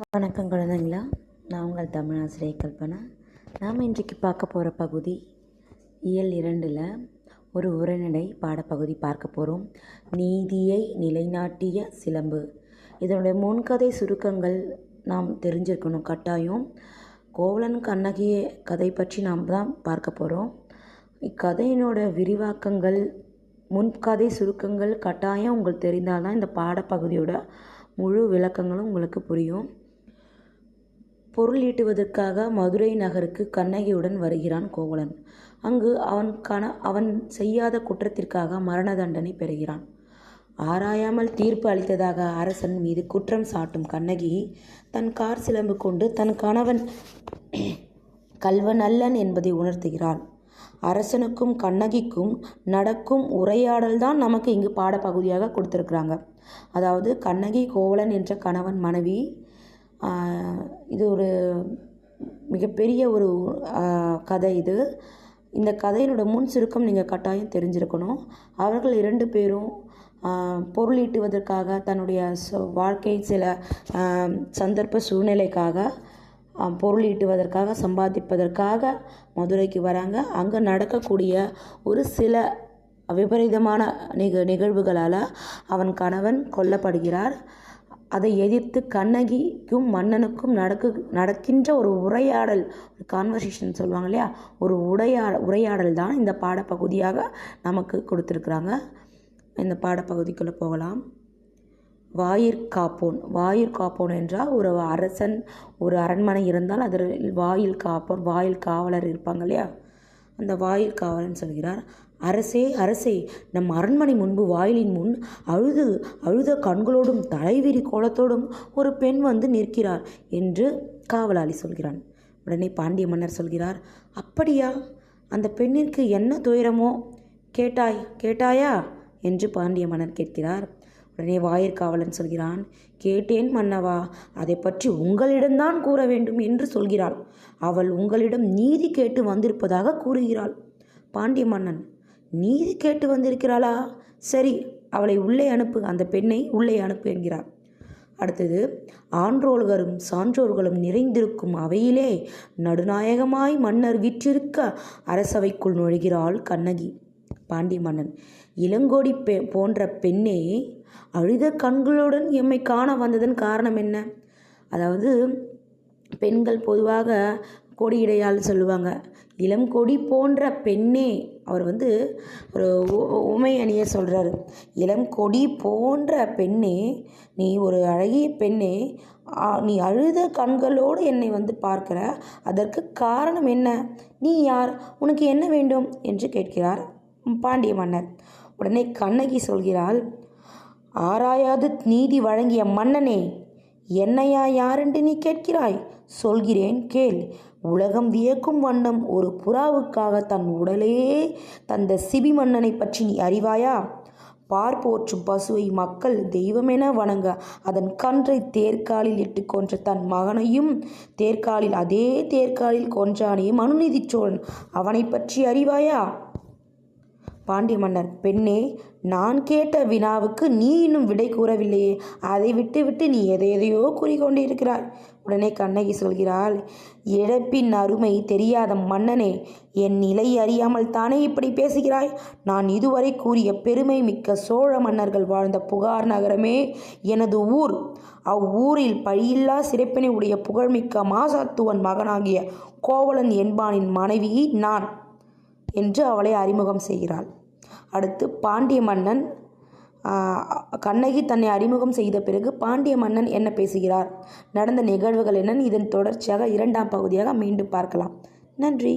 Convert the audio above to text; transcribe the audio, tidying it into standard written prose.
வணக்கம் குழந்தைங்களா, நான் உங்கள் தமிழாசிரியை கல்பனா. நாம் இன்றைக்கு பார்க்க போகிற பகுதி இயல் 2ல் ஒரு உரைநடை பாடப்பகுதி பார்க்க போகிறோம். நீதியை நிலைநாட்டிய சிலம்பு. இதனுடைய முன்கதை சுருக்கங்கள் நாம் தெரிஞ்சிருக்கணும் கட்டாயம். கோவலன் கண்ணகி கதை பற்றி நாம் தான் பார்க்க போகிறோம். இக்கதையினோட விரிவாக்கங்கள் முன்கதை சுருக்கங்கள் கட்டாயம் உங்களுக்கு தெரிந்தால் தான் இந்த பாடப்பகுதியோட முழு விளக்கங்களும் உங்களுக்கு புரியும். பொருள் ஈட்டுவதற்காக மதுரை நகருக்கு கண்ணகியுடன் வருகிறான் கோவலன். அங்கு அவன் செய்யாத குற்றத்திற்காக மரண தண்டனை பெறுகிறான். ஆராயாமல் தீர்ப்பு அளித்ததாக அரசன் மீது குற்றம் சாட்டும் கண்ணகி தன் கார் சிலம்பு கொண்டு தன் கணவன் கள்வன் அல்லன் என்பதை உணர்த்துகிறாள். அரசனுக்கும் கண்ணகிக்கும் நடக்கும் உரையாடல் தான் நமக்கு இங்கு பாடப்பகுதியாக கொடுத்துருக்குறாங்க. அதாவது கண்ணகி கோவலன் என்ற கணவன் மனைவி. இது ஒரு மிகப்பெரிய ஒரு கதை. இந்த கதையினோட முன் சுருக்கம் நீங்கள் கட்டாயம் தெரிஞ்சிருக்கணும். அவர்கள் 2 பேரும் பொருள் ஈட்டுவதற்காக தன்னுடைய வாழ்க்கை சில சந்தர்ப்ப சூழ்நிலைக்காக பொருள் ஈட்டுவதற்காக சம்பாதிப்பதற்காக மதுரைக்கு வராங்க. அங்கே நடக்கக்கூடிய ஒரு சில விபரீதமான நிகழ்வுகளால் அவன் கணவன் கொல்லப்படுகிறார். அதை எதிர்த்து கண்ணகிக்கும் மன்னனுக்கும் நடக்கின்ற ஒரு உரையாடல், ஒரு கான்வர்சேஷன் சொல்லுவாங்க இல்லையா, ஒரு உரையாடல் தான் இந்த பாடப்பகுதியாக நமக்கு கொடுத்துருக்குறாங்க. இந்த பாடப்பகுதிக்குள்ளே போகலாம். வாயிற் காப்போன் என்றால் ஒரு அரசன், ஒரு அரண்மனை இருந்தால் அதில் வாயில் காவலர் இருப்பாங்க இல்லையா, அந்த வாயில் காவலன் சொல்கிறார். அரசே, நம் அரண்மனை முன்பு வாயிலின் முன் அழுத கண்களோடும் தலைவிரி கோலத்தோடும் ஒரு பெண் வந்து நிற்கிறார் என்று காவலாளி சொல்கிறான். உடனே பாண்டிய மன்னர் சொல்கிறார், அப்படியா? அந்த பெண்ணிற்கு என்ன துயரமோ கேட்டாயா என்று பாண்டிய மன்னர் கேட்கிறார். உடனே வாயிற்காவலன் சொல்கிறான், கேட்டேன் மன்னவா, அதை பற்றி உங்களிடம்தான் கூற வேண்டும் என்று சொல்கிறாள். அவள் உங்களிடம் நீதி கேட்டு வந்திருப்பதாக கூறுகிறாள். பாண்டிய மன்னன், நீதி கேட்டு வந்திருக்கிறாளா? சரி, அவளை உள்ளே அனுப்பு, அந்த பெண்ணை உள்ளே அனுப்பு என்கிறார். அடுத்தது, ஆன்றோர்களும் சான்றோர்களும் நிறைந்திருக்கும் அவையிலே நடுநாயகமாய் மன்னர் விற்றிருக்க அரசவைக்குள் நுழைகிறாள் கண்ணகி. பாண்டிய மன்னன், இளங்கோடி போன்ற பெண்ணே, அழுத கண்களுடன் எம்மை காண வந்ததன் காரணம் என்ன? அதாவது பெண்கள் பொதுவாக கொடியிடையால் சொல்லுவாங்க. இளம் கொடி போன்ற பெண்ணே, அவர் ஒரு உமை அணியை சொல்கிறாரு. இளம் கொடி போன்ற பெண்ணே, நீ ஒரு அழகிய பெண்ணே, நீ அழுத கண்களோடு என்னை பார்க்கிற, அதற்கு காரணம் என்ன? நீ யார்? உனக்கு என்ன வேண்டும் என்று கேட்கிறார் பாண்டிய மன்னர். உடனே கண்ணகி சொல்கிறாள், ஆராயாது நீதி வழங்கிய மன்னனே, என்னையா யாரென்று நீ கேட்கிறாய்? சொல்கிறேன் கேள். உலகம் வியக்கும் வண்ணம் ஒரு புறாவுக்காக தன் உடலையே தந்த சிபி மன்னனை பற்றி நீ அறிவாயா? போற்றும் பசுவை மக்கள் தெய்வமென வணங்க அதன் கன்றை தேர்காலில் இட்டு கொன்ற தன் மகனையும் அதே தேர்காலில் கொன்றானே மனுநீதி சோழன், அவனை பற்றி அறிவாயா? பாண்டிய மன்னர், பெண்ணே, நான் கேட்ட வினாவுக்கு நீ இன்னும் விடை கூறவில்லையே, அதை விட்டு நீ எதையோ கூறிக்கொண்டிருக்கிறாய். உடனே கண்ணகி சொல்கிறாள், இழப்பின் அருமை தெரியாத மன்னனே, என் நிலை அறியாமல் தானே இப்படி பேசுகிறாய்? நான் இதுவரை கூறிய பெருமை மிக்க சோழ மன்னர்கள் வாழ்ந்த புகார் நகரமே எனது ஊர். அவ்வூரில் பழியில்லா சிறப்பினை உடைய புகழ்மிக்க மாசாத்துவன் மகனாகிய கோவலன் என்பானின் மனைவி நான் என்று அவளை அறிமுகம் செய்கிறாள். அடுத்து பாண்டிய மன்னன், கண்ணகி தன்னை அறிமுகம் செய்த பிறகு பாண்டிய மன்னன் என்ன பேசுகிறார், நடந்த நிகழ்வுகள் என்ன, இதன் தொடர்ச்சியாக 2ஆம் பகுதியாக மீண்டும் பார்க்கலாம். நன்றி.